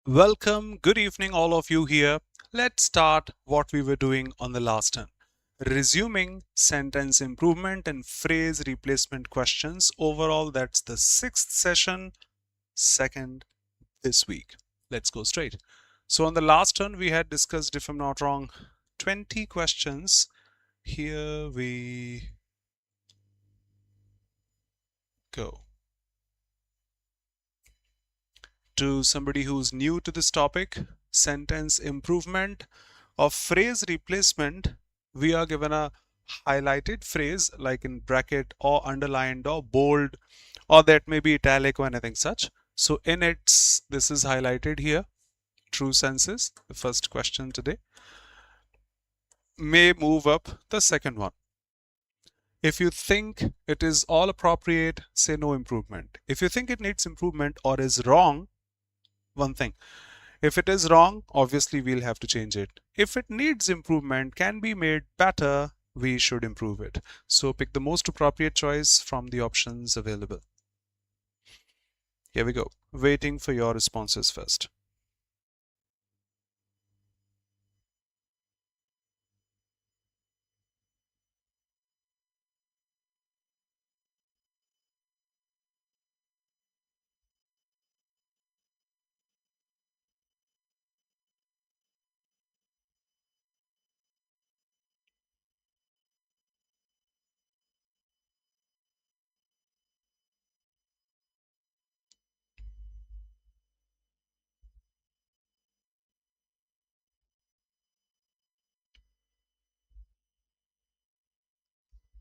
Welcome, good evening, all of you here. Let's start what we were doing on the last turn. Resuming sentence improvement and phrase replacement questions. Overall, that's the sixth session, second this week. Let's go straight. So, on the last turn, we had discussed, if I'm not wrong, 20 questions. Here we go. To somebody who's new to this topic, sentence improvement or phrase replacement, we are given a highlighted phrase like in bracket or underlined or bold, or that may be italic or anything such. So in its, this is highlighted here. True senses, the first question today. May move up the second one. If you think it is all appropriate, say no improvement. If you think it needs improvement or is wrong, one thing. If it is wrong, obviously we'll have to change it. If it needs improvement, can be made better, we should improve it. So pick the most appropriate choice from the options available. Here we go. Waiting for your responses first.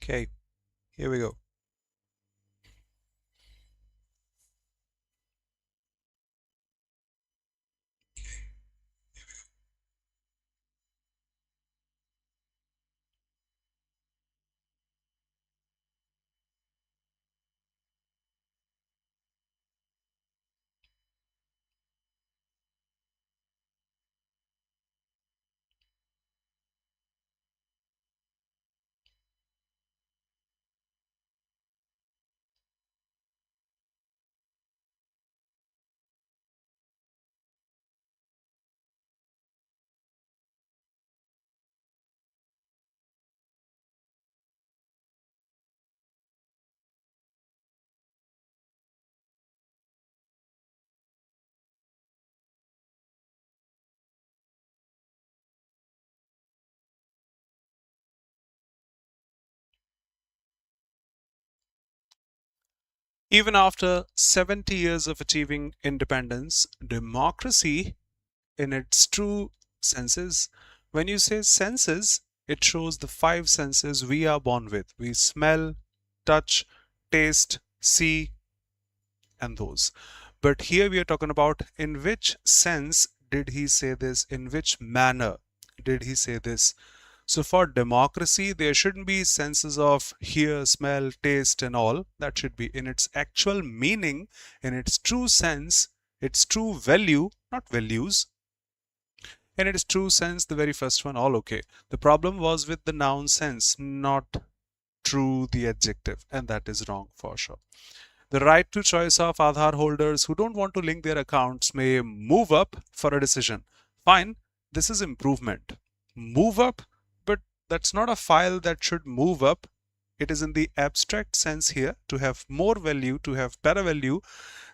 Okay, here we go. Even after 70 years of achieving independence, democracy in its true senses, when you say senses, it shows the five senses we are born with. We smell, touch, taste, see, and those. But here we are talking about in which sense did he say this? In which manner did he say this? So for democracy, there shouldn't be senses of hear, smell, taste, and all. That should be in its actual meaning, in its true sense, its true value, not values. In its true sense, the very first one, all okay. The problem was with the noun sense, not true the adjective, and that is wrong for sure. The right to choice of Aadhaar holders who don't want to link their accounts may move up for a decision. Fine, this is improvement. Move up, but that's not a file that should move up. It is in the abstract sense here to have more value, to have better value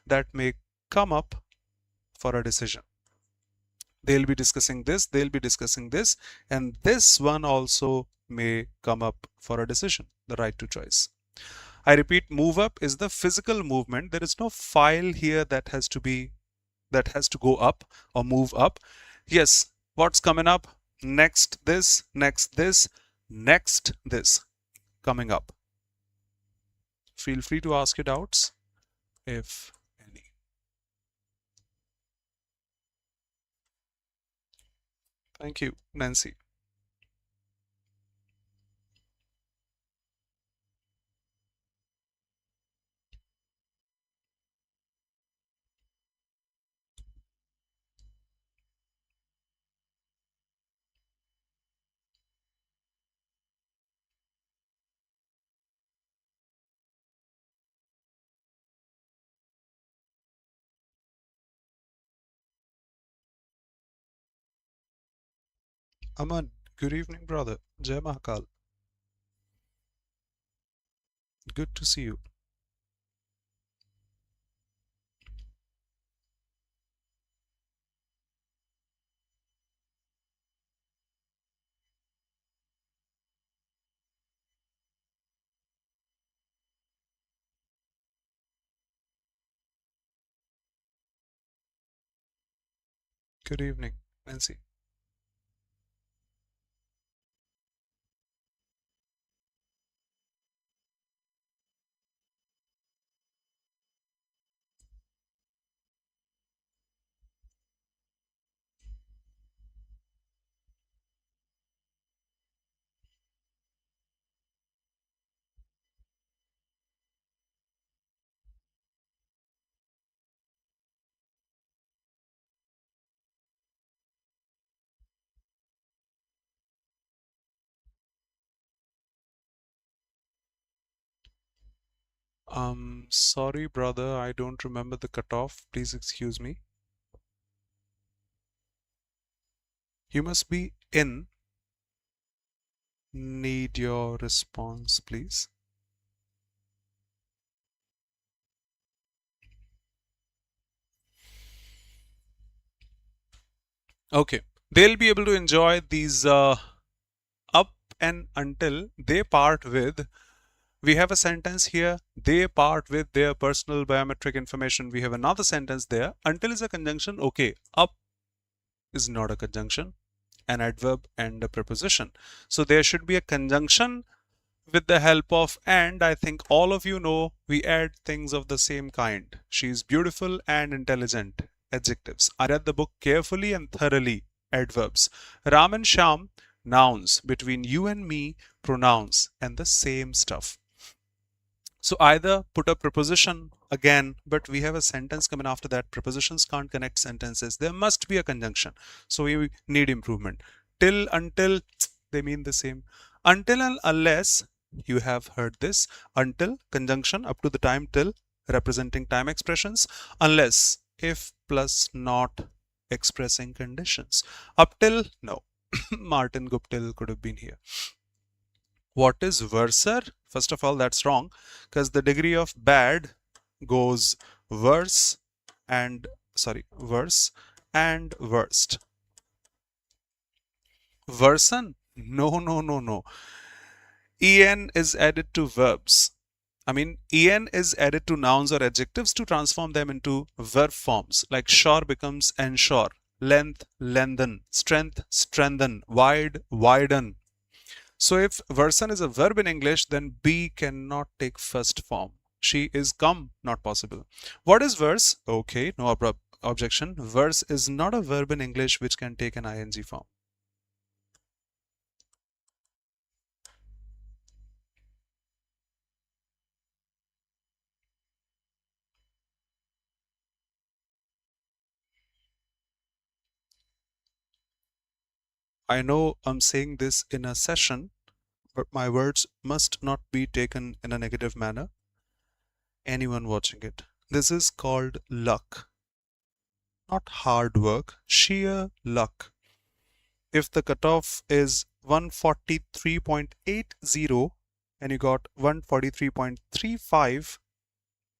that may come up for a decision. They'll be discussing this, they'll be discussing this, and this one also may come up for a decision, the right to choice. I repeat, move up is the physical movement. There is no file here that has to go up or move up. Yes, what's coming up? Next this, next this, next this coming up. Feel free to ask your doubts if any. Thank you, Nancy. Aman, good evening, brother. Jai Mahakal. Good to see you. Good evening, Nancy. Sorry, brother, I don't remember the cutoff. Please excuse me. You must be in. Need your response, please. Okay. They'll be able to enjoy these up and until they part with. We have a sentence here. They part with their personal biometric information. We have another sentence there. Until is a conjunction. Okay. Up is not a conjunction, an adverb and a preposition. So there should be a conjunction with the help of and. I think all of you know we add things of the same kind. She is beautiful and intelligent. Adjectives. I read the book carefully and thoroughly. Adverbs. Ram and Sham. Nouns. Between you and me. Pronouns. And the same stuff. So either put a preposition again, but we have a sentence coming after that. Prepositions can't connect sentences. There must be a conjunction. So we need improvement. Till, until, they mean the same. Until and unless, you have heard this. Until, conjunction, up to the time till, representing time expressions. Unless, if plus not, expressing conditions. Up till, no. Martin Guptill could have been here. What is worser? First of all, that's wrong because the degree of bad goes worse and worse and worst. Worsen? No, no, no, no. En is added to verbs. En is added to nouns or adjectives to transform them into verb forms. Like shore becomes ensure, length, lengthen, strength, strengthen, wide, widen. So if version is a verb in English, then be cannot take first form. She is come, not possible. What is verse? Okay, no objection. Verse is not a verb in English which can take an ing form. I know I'm saying this in a session, but my words must not be taken in a negative manner. Anyone watching it. This is called luck. Not hard work, sheer luck. If the cutoff is 143.80 and you got 143.35,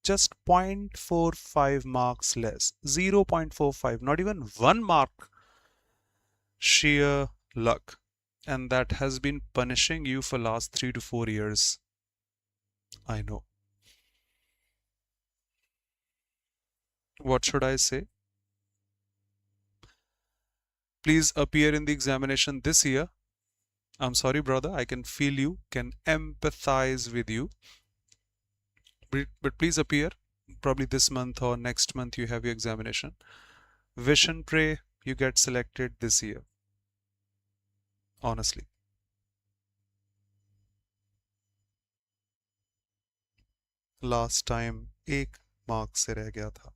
just 0.45 marks less, 0.45, not even 1 mark, sheer luck. And that has been punishing you for last 3 to 4 years. I know. What should I say? Please appear in the examination this year. I'm sorry, brother, I can feel you, can empathize with you. But please appear. Probably this month or next month you have your examination. Wish and pray you get selected this year. Honestly. Last time 1 mark से रह गया था.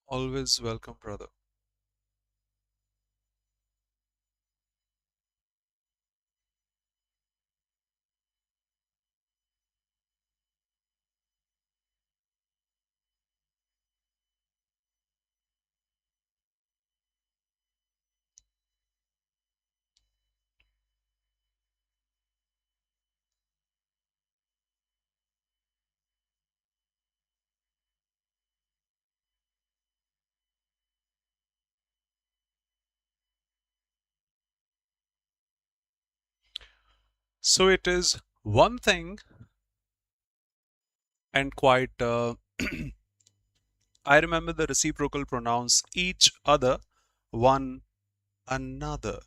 Always welcome, brother. So it is one thing and quite I remember the reciprocal pronouns each other, one another.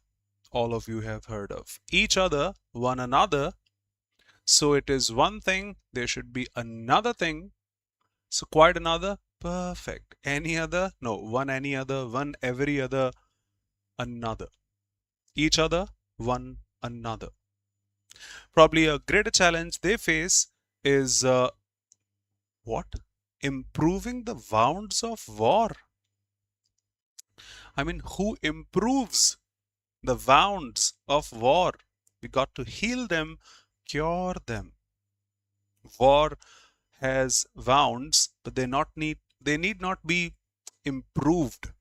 All of you have heard of each other, one another. So it is one thing, there should be another thing. So quite another, perfect. Any other? No, one any other, one every other, another. Each other, one another. Probably a greater challenge they face is what? Improving the wounds of war. I mean, who improves the wounds of war? We got to heal them, cure them. War has wounds, but they need not be improved.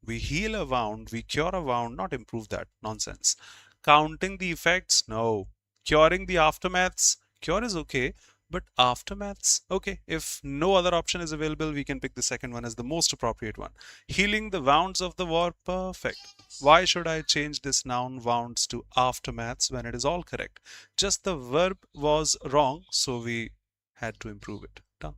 We heal a wound, we cure a wound, not improve that. Nonsense. Counting the effects, no. Curing the aftermaths, cure is okay, but aftermaths, okay. If no other option is available, we can pick the second one as the most appropriate one. Healing the wounds of the war, perfect. Why should I change this noun wounds to aftermaths when it is all correct? Just the verb was wrong, so we had to improve it. Done.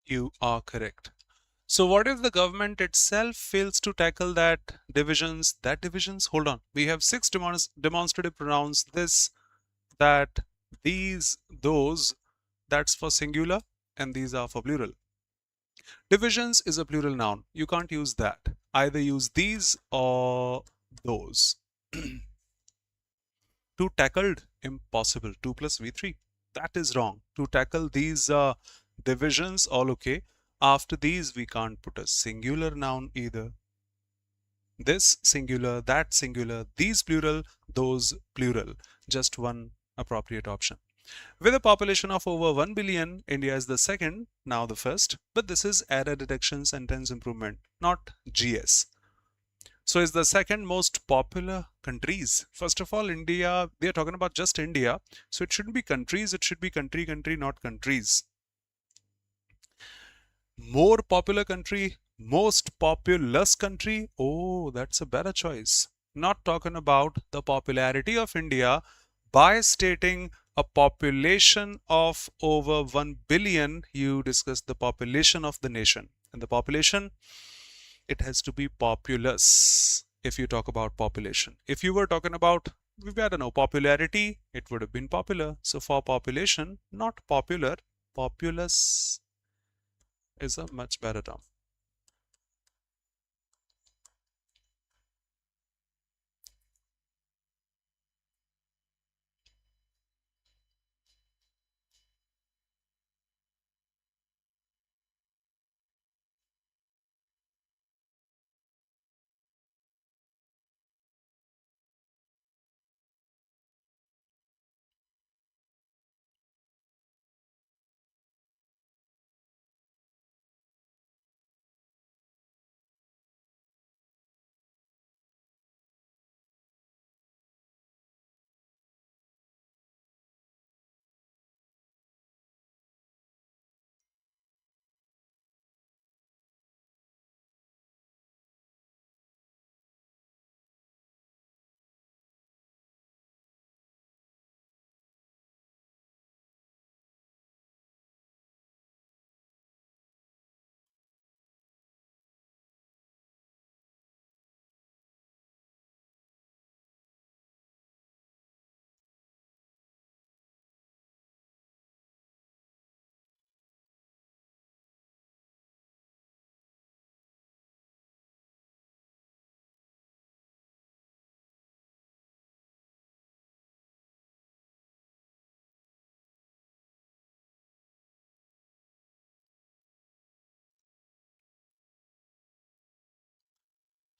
You are correct. So what if the government itself fails to tackle that divisions? Hold on. We have six demonstrative pronouns, this, that, these, those, that's for singular, and these are for plural. Divisions is a plural noun. You can't use that. Either use these or those. To tackled, impossible. 2 plus V3. That is wrong. To tackle these divisions, all okay. After these, we can't put a singular noun either. This singular, that singular, these plural, those plural. Just one appropriate option. With a population of over 1 billion, India is the second, now the first. But this is error detection sentence improvement, not GS. So is the second most popular countries. First of all, India, we are talking about just India. So it shouldn't be countries, it should be country, country, not countries. More popular country, most populous country. Oh, that's a better choice. Not talking about the popularity of India by stating a population of over 1 billion, you discuss the population of the nation. And the population, it has to be populous if you talk about population. If you were talking about we gotta know popularity, it would have been popular. So for population, not popular, populous is a much better term.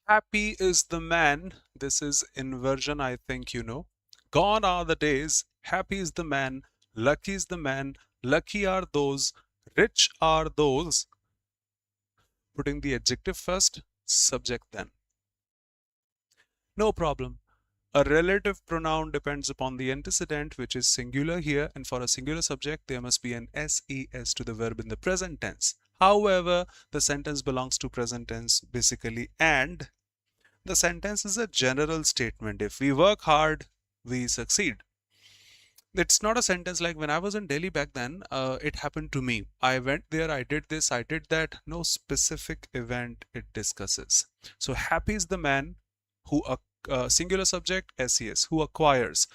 Happy is the man. This is inversion, I think you know. Gone are the days. Happy is the man. Lucky is the man. Lucky are those. Rich are those. Putting the adjective first, subject then. No problem. A relative pronoun depends upon the antecedent, which is singular here, and for a singular subject, there must be an SES to the verb in the present tense. However, the sentence belongs to present tense basically, and the sentence is a general statement. If we work hard, we succeed. It's not a sentence like when I was in Delhi back then, it happened to me. I went there, I did this, I did that. No specific event it discusses. So happy is the man who, singular subject, SES, who acquires.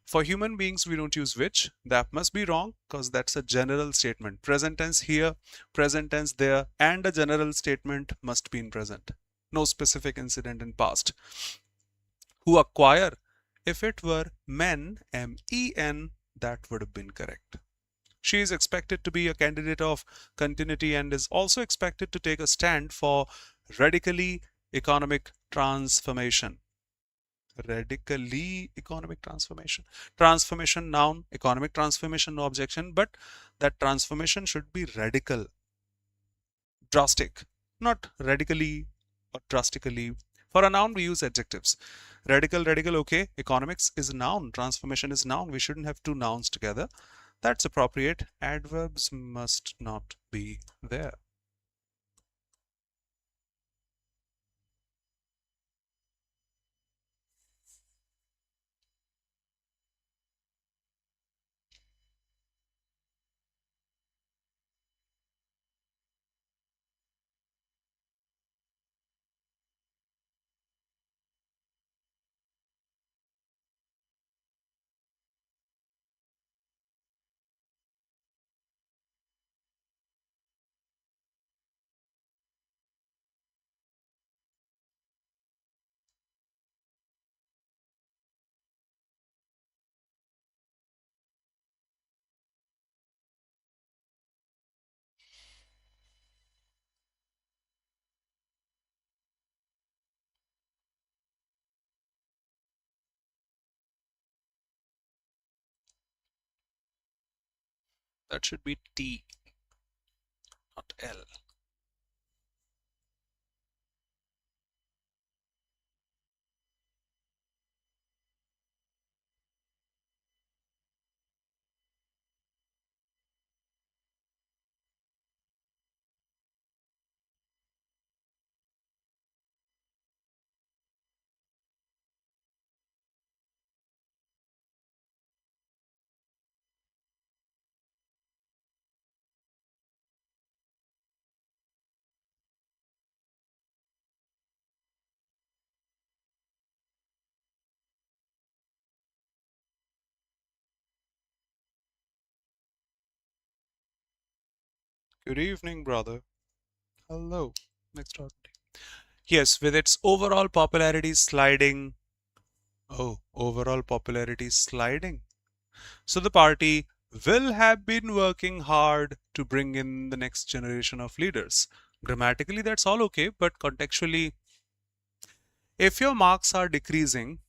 For human beings, we don't use which. That must be wrong because that's a general statement. Present tense here, present tense there, and a general statement must be in present. No specific incident in past. Who acquire. If it were men, MEN, that would have been correct. She is expected to be a candidate of continuity and is also expected to take a stand for radically economic transformation. Radically economic transformation. Transformation noun, economic transformation, no objection, but that transformation should be radical, drastic, not radically or drastically. For a noun, we use adjectives. Radical, radical, okay. Economics is a noun. Transformation is noun. We shouldn't have two nouns together. That's appropriate. Adverbs must not be there. That should be T, not L. Good evening, brother. Hello. Next one. Yes, with its overall popularity sliding. Oh, overall popularity sliding. So the party will have been working hard to bring in the next generation of leaders. Grammatically, that's all okay, but contextually, if your marks are decreasing,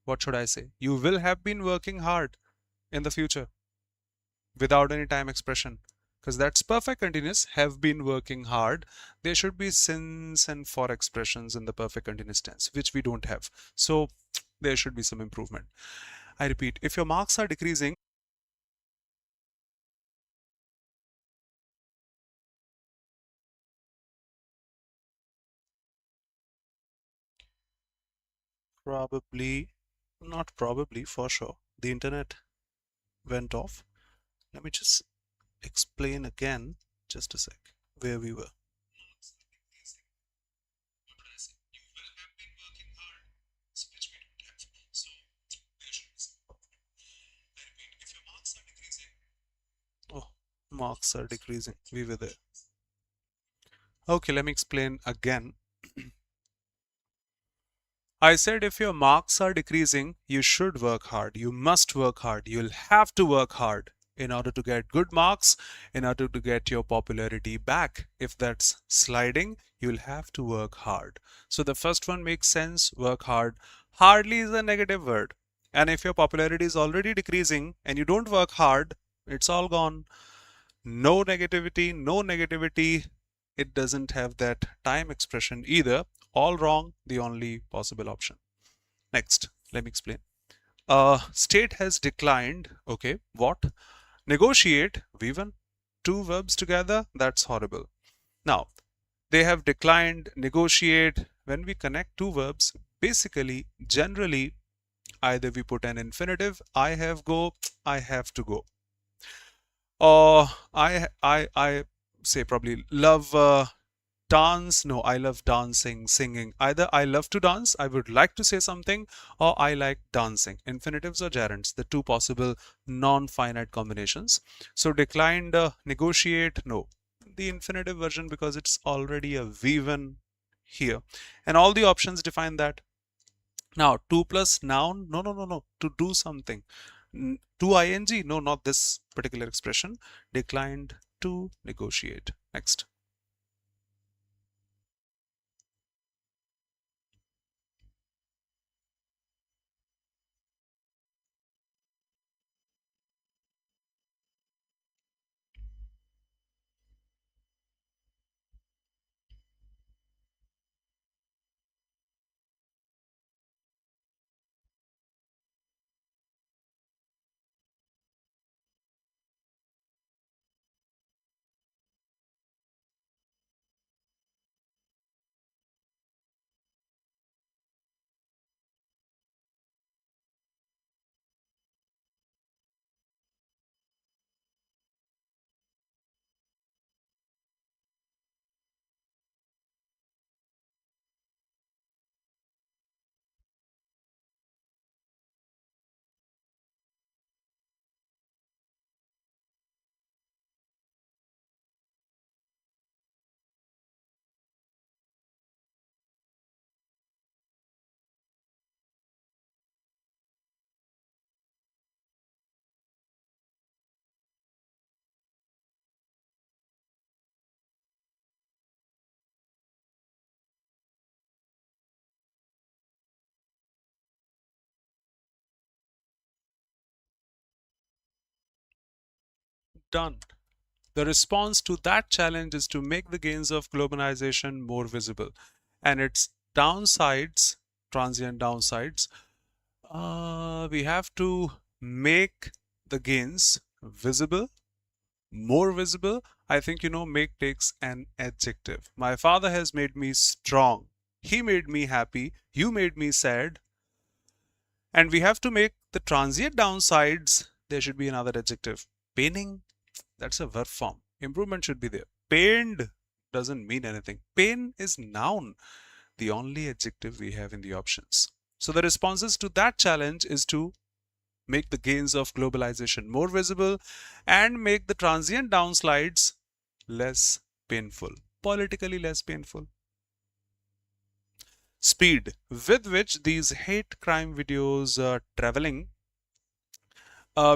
what should I say? You will have been working hard in the future without any time expression, because that's perfect continuous. Have been working hard. There should be since and for expressions in the perfect continuous tense, which we don't have. So there should be some improvement. I repeat, if your marks are decreasing, probably, not probably, for sure, the internet went off. Let me just explain again, just a sec, where we were. Oh, marks are decreasing. We were there. Okay, let me explain again. I said if your marks are decreasing, you should work hard. You must work hard. You'll have to work hard in order to get good marks, in order to get your popularity back. If that's sliding, you'll have to work hard. So the first one makes sense, work hard. Hardly is a negative word. And if your popularity is already decreasing and you don't work hard, it's all gone. No negativity, no negativity. It doesn't have that time expression either. All wrong, the only possible option. Next, let me explain. State has declined. Okay, what? Negotiate, V1. Two verbs together, that's horrible. Now, they have declined, negotiate. When we connect two verbs, basically, generally, either we put an infinitive, I have go, I have to go. Or I say probably love dance. No, I love dancing, singing. Either I love to dance, I would like to say something, or I like dancing. Infinitives or gerunds, the two possible non-finite combinations. So declined, negotiate, no. The infinitive version because it's already a V1 here. And all the options define that. Now, to plus noun, no, no, no, no, to do something. To ing, no, not this particular expression. Declined to negotiate. Next. Done. The response to that challenge is to make the gains of globalization more visible and its downsides, transient downsides. We have to make the gains visible, more visible. I think make takes an adjective. My father has made me strong. He made me happy. You made me sad. And we have to make the transient downsides. There should be another adjective. Paining, that's a verb form. Improvement should be there. Pained doesn't mean anything. Pain is noun, the only adjective we have in the options. So the responses to that challenge is to make the gains of globalization more visible and make the transient downslides less painful. Politically less painful. Speed with which these hate crime videos are traveling.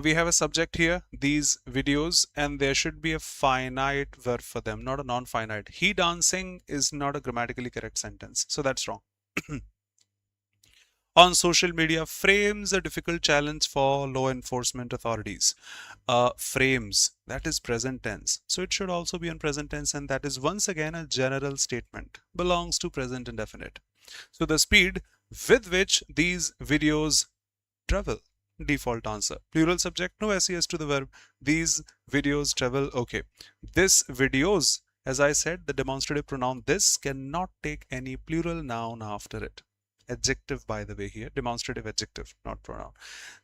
We have a subject here, these videos, and there should be a finite verb for them, not a non-finite. He dancing is not a grammatically correct sentence, so that's wrong. On social media frames a difficult challenge for law enforcement authorities. Frames, that is present tense. So it should also be on present tense, and that is once again a general statement, belongs to present indefinite. So the speed with which these videos travel. Default answer. Plural subject, no SES to the verb. These videos travel. Okay. This videos, as I said, the demonstrative pronoun this cannot take any plural noun after it. Adjective, by the way, here. Demonstrative adjective, not pronoun.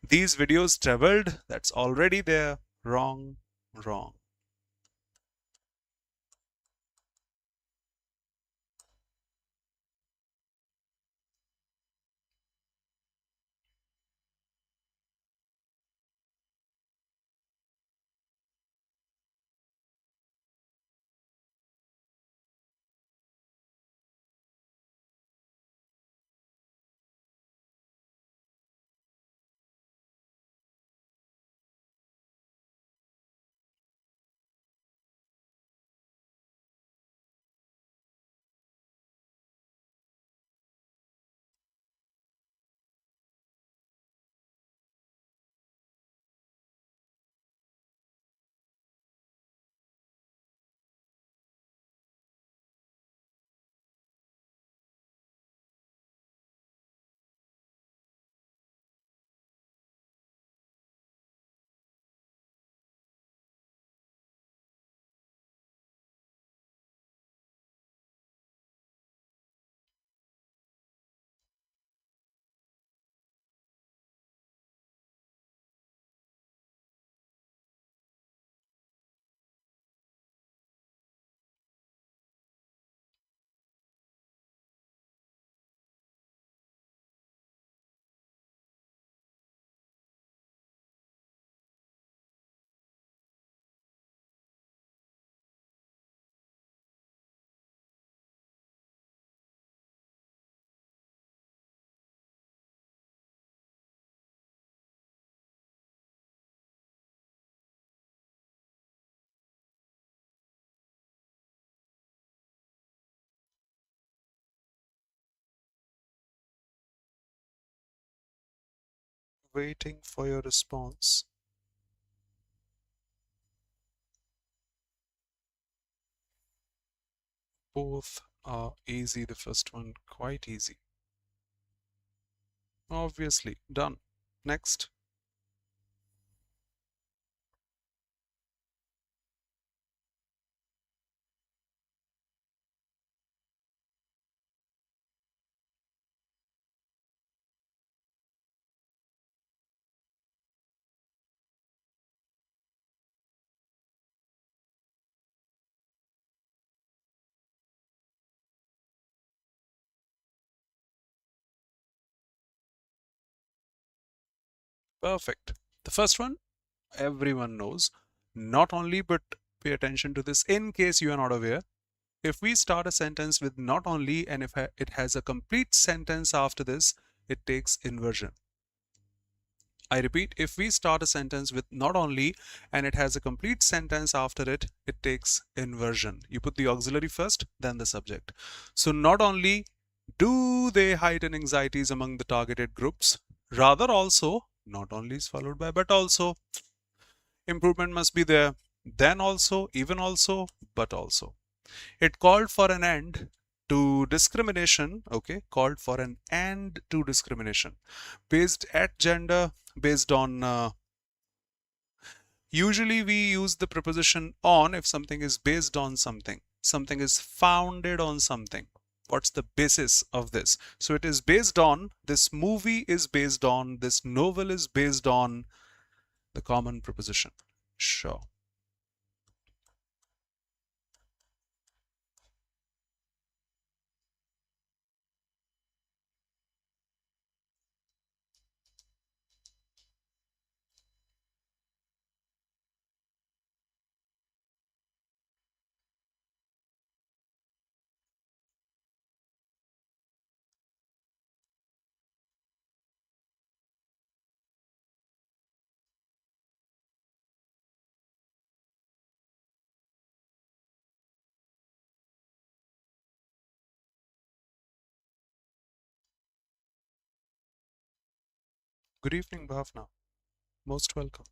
These videos traveled. That's already there. Wrong, wrong. Waiting for your response. Both are easy. The first one quite easy. Obviously, done. Next. Perfect. The first one, everyone knows. Not only, but pay attention to this in case you are not aware. If we start a sentence with not only and if it has a complete sentence after this, it takes inversion. I repeat, if we start a sentence with not only and it has a complete sentence after it, it takes inversion. You put the auxiliary first, then the subject. So not only do they heighten anxieties among the targeted groups, rather also, not only is followed by, but also, improvement must be there, then also, even also, but also. It called for an end to discrimination, okay, called for an end to discrimination based at gender, based on, usually we use the preposition on if something is based on something, something is founded on something. What's the basis of this? So it is based on, this movie is based on, this novel is based on the common preposition. Sure. Good evening, Bhavna. Most welcome.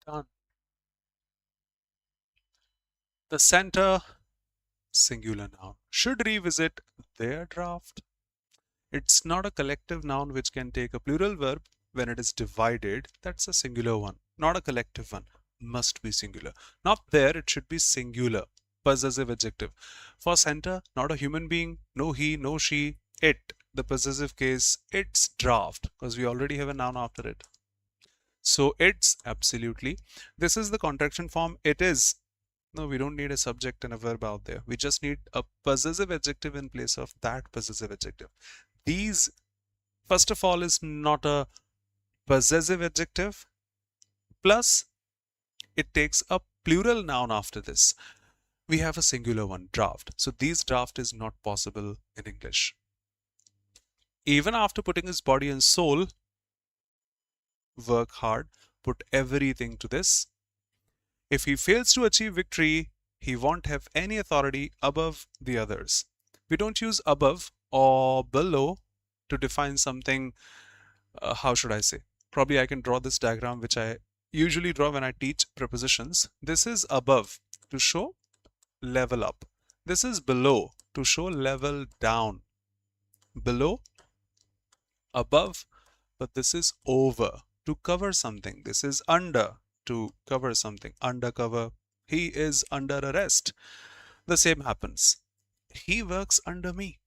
Done. The center, singular noun, should revisit their draft. It's not a collective noun which can take a plural verb when it is divided. That's a singular one, not a collective one. Must be singular. Not there, it should be singular. Possessive adjective. For center, not a human being, no he, no she, it. The possessive case, its draft, because we already have a noun after it. So it's absolutely. This is the contraction form. It is. No, we don't need a subject and a verb out there. We just need a possessive adjective in place of that possessive adjective. These, first of all, is not a possessive adjective. Plus, it takes a plural noun after this. We have a singular one, draft. So these draft is not possible in English. Even after putting his body and soul, work hard, put everything to this. If he fails to achieve victory, he won't have any authority above the others. We don't use above or below to define something. How should I say? Probably I can draw this diagram, which I usually draw when I teach prepositions. This is above to show level up. This is below to show level down. Below, above, but this is over to cover something. This is under to cover something. Undercover. He is under arrest. The same happens. He works under me.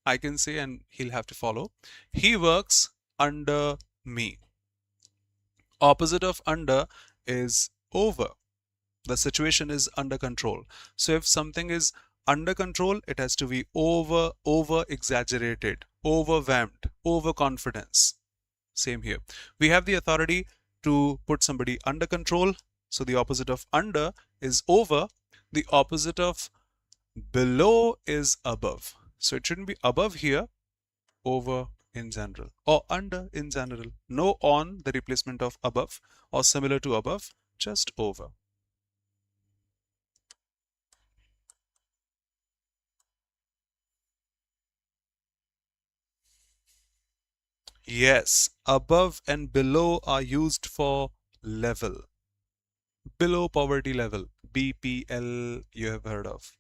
I can say, and he'll have to follow. He works under me. Opposite of under is over. The situation is under control. So if something is under control, it has to be over exaggerated, overwhelmed, overconfidence. Same here. We have the authority to put somebody under control. So the opposite of under is over. The opposite of below is above. So it shouldn't be above here, over in general, or under in general. No on, the replacement of above, or similar to above, just over. Yes, above and below are used for level. Below poverty level, BPL, you have heard of.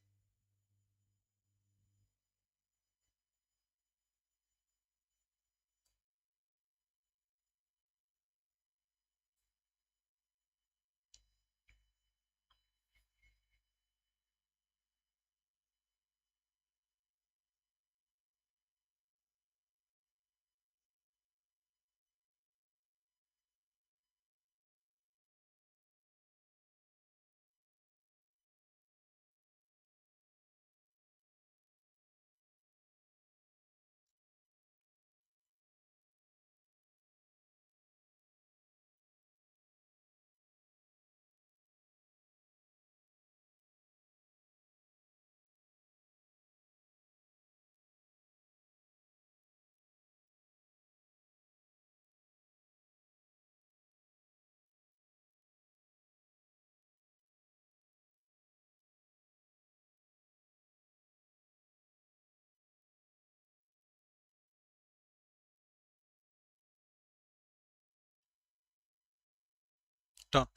Done.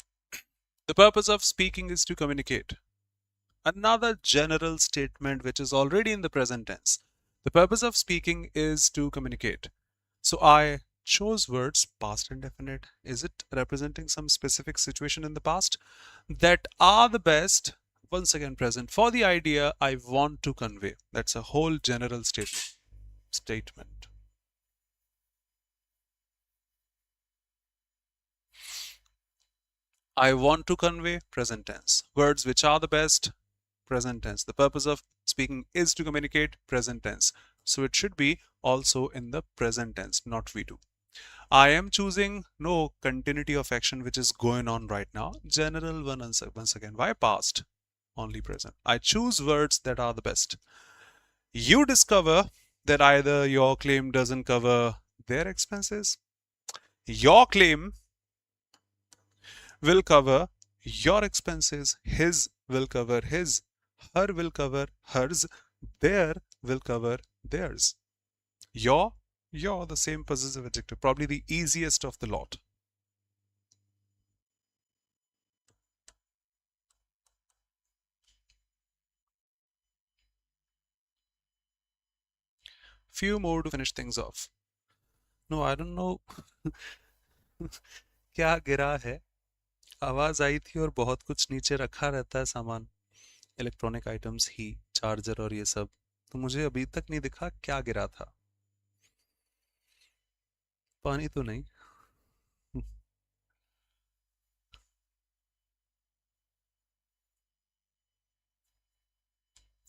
The purpose of speaking is to communicate. Another general statement which is already in the present tense. The purpose of speaking is to communicate. So I chose words past indefinite. Is it representing some specific situation in the past that are the best, once again present, for the idea I want to convey? That's a whole general statement. I want to convey, present tense. Words which are the best, present tense. The purpose of speaking is to communicate, present tense. So it should be also in the present tense, not we do. I am choosing, no, continuity of action which is going on right now. General one once again. Why past? Only present. I choose words that are the best. You discover that either your claim doesn't cover their expenses, your claim will cover your expenses, his will cover his, her will cover hers, their will cover theirs. Your, the same possessive adjective, probably the easiest of the lot. Few more to finish things off. No, I don't know क्या गिरा है. आवाज आई थी और बहुत कुछ नीचे रखा रहता है सामान, इलेक्ट्रॉनिक आइटम्स ही, चार्जर और ये सब. तो मुझे अभी तक नहीं दिखा क्या गिरा था. पानी तो नहीं.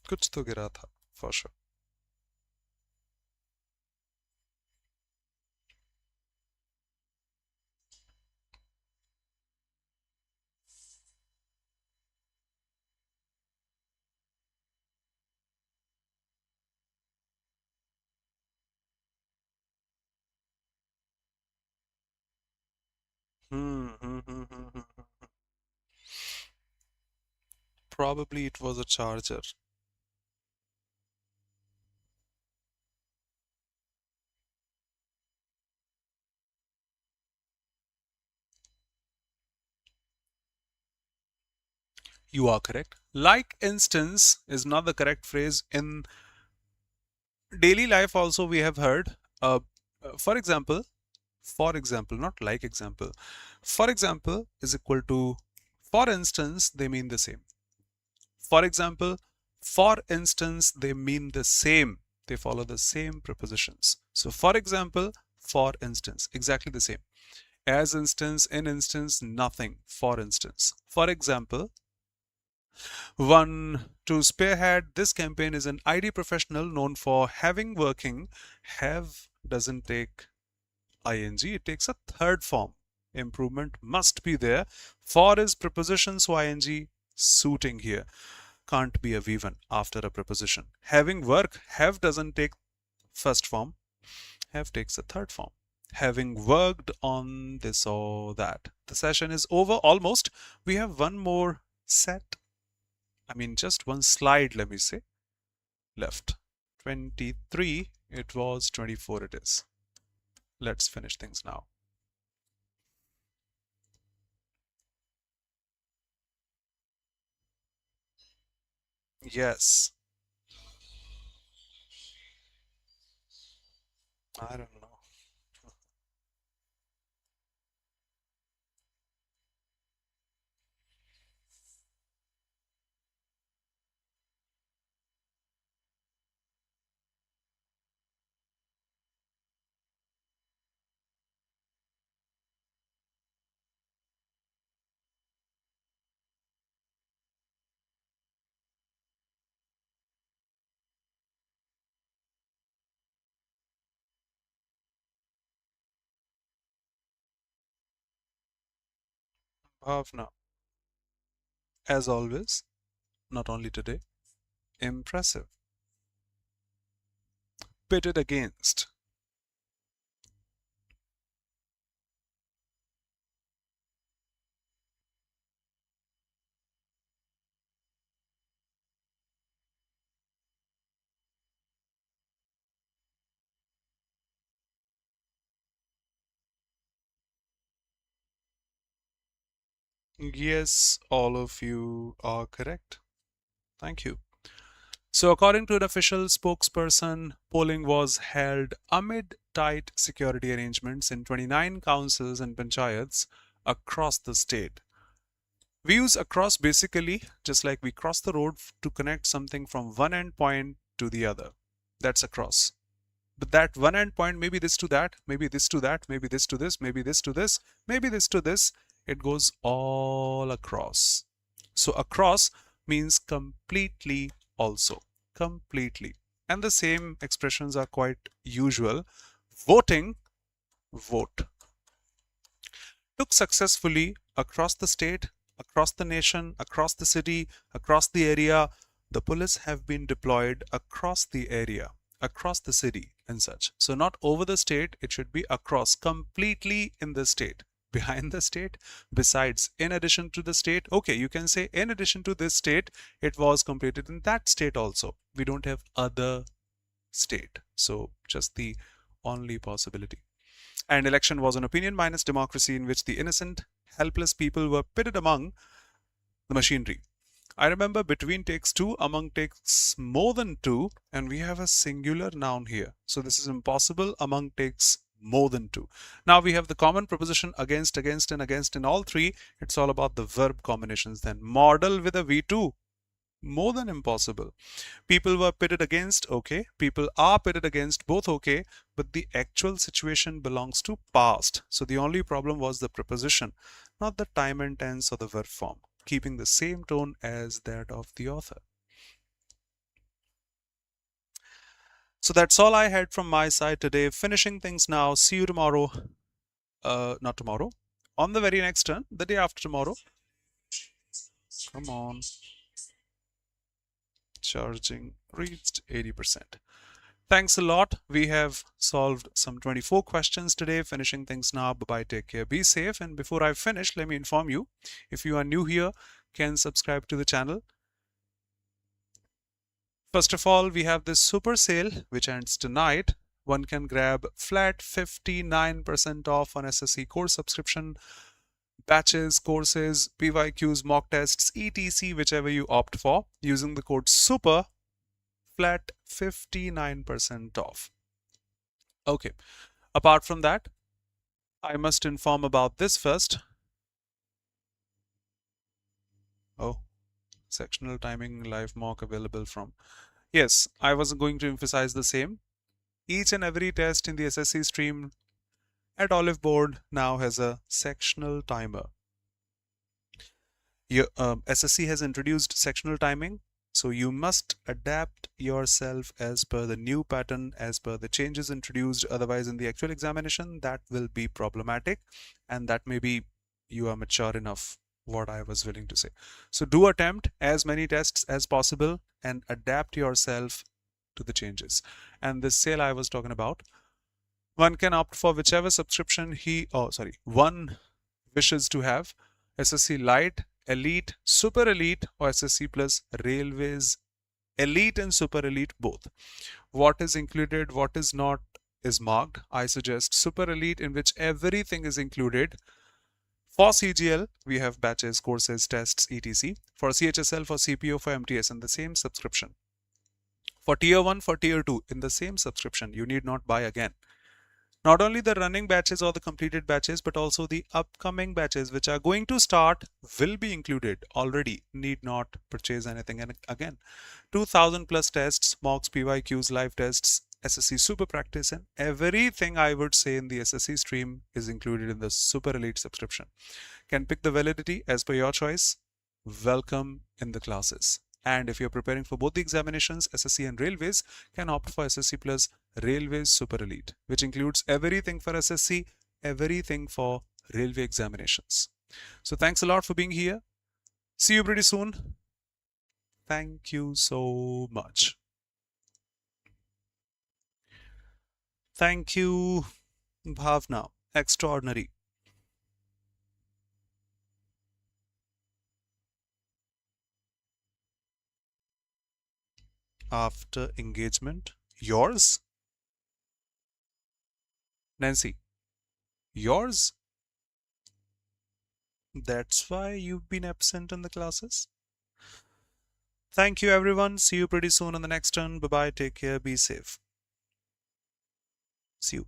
कुछ तो गिरा था for sure. Probably it was a charger. You are correct. Like instance is not the correct phrase. In daily life also we have heard, for example, not like example. For example is equal to, for instance, they mean the same. For example, for instance, they mean the same. They follow the same prepositions. So for example, for instance, exactly the same. As instance, in instance, nothing. For instance. For example, one to spearhead this campaign is an ID professional known for having working. Have doesn't take ing, it takes a third form. Improvement must be there. For is preposition, so ing suiting here. Can't be a V1 after a preposition. Having work, have doesn't take first form. Have takes a third form. Having worked on this or that. The session is over almost. We have one more set. I mean, just one slide, let me say, left. 23, it was 24 it is. Let's finish things now. Yes. I don't know. Bhavna, as always, not only today, impressive. Pitted against. Yes, all of you are correct. Thank you. So according to an official spokesperson, polling was held amid tight security arrangements in 29 councils and panchayats across the state. Views across basically just like we cross the road to connect something from one end point to the other. That's across. But that one end point, maybe this to that, maybe this to that, maybe this to this, maybe this to this, maybe this to this. It goes all across. So across means completely also. Completely. And the same expressions are quite usual. Voting, vote. Took successfully across the state, across the nation, across the city, across the area. The police have been deployed across the area, across the city and such. So not over the state, it should be across, completely in the state, behind the state, besides, in addition to the state. Okay, you can say in addition to this state, it was completed in that state also. We don't have other state. So just the only possibility. And election was an opinion minus democracy in which the innocent, helpless people were pitted among the machinery. I remember between takes two, among takes more than two, and we have a singular noun here. So this is impossible among takes more than two. Now we have the common preposition against, and against in all three. It's all about the verb combinations then. Model with a V2. More than impossible. People were pitted against, okay. People are pitted against, both okay. But the actual situation belongs to past. So the only problem was the preposition, not the time and tense or the verb form, keeping the same tone as that of the author. So that's all I had from my side today. Finishing things now. See you tomorrow. Not tomorrow. On the very next turn, the day after tomorrow. Come on. Charging reached 80%. Thanks a lot. We have solved some 24 questions today. Finishing things now. Bye-bye. Take care. Be safe. And before I finish, let me inform you, if you are new here, can subscribe to the channel. First of all, we have this super sale which ends tonight. One can grab flat 59% off on SSC course subscription, batches, courses, PYQs, mock tests, etc., whichever you opt for, using the code SUPER, flat 59% off. Okay, apart from that, I must inform about this first. Oh, sectional timing live mock available from. Yes, I was going to emphasize the same. Each and every test in the SSC stream at Oliveboard now has a sectional timer. Your SSC has introduced sectional timing, so you must adapt yourself as per the new pattern, as per the changes introduced. Otherwise, in the actual examination, that will be problematic, and that may be you are mature enough, what I was willing to say. So do attempt as many tests as possible and adapt yourself to the changes. And this sale I was talking about, one can opt for whichever subscription one wishes to have: SSC Lite, Elite, Super Elite, or SSC Plus Railways Elite and Super Elite both. What is included, what is not is marked. I suggest Super Elite, in which everything is included. For CGL, we have batches, courses, tests, etc. For CHSL, for CPO, for MTS, in the same subscription. For Tier 1, for Tier 2, in the same subscription. You need not buy again. Not only the running batches or the completed batches, but also the upcoming batches which are going to start will be included already. Need not purchase anything again. 2000 plus tests, mocks, PYQs, live tests, SSC Super Practice, and everything I would say in the SSC stream is included in the Super Elite subscription. Can pick the validity as per your choice. Welcome in the classes. And if you're preparing for both the examinations, SSC and Railways, can opt for SSC Plus Railways Super Elite, which includes everything for SSC, everything for railway examinations. So thanks a lot for being here. See you pretty soon. Thank you so much. Thank you, Bhavna. Extraordinary. After engagement, yours? Nancy, yours? That's why you've been absent in the classes? Thank you, everyone. See you pretty soon on the next turn. Bye-bye. Take care. Be safe. See you.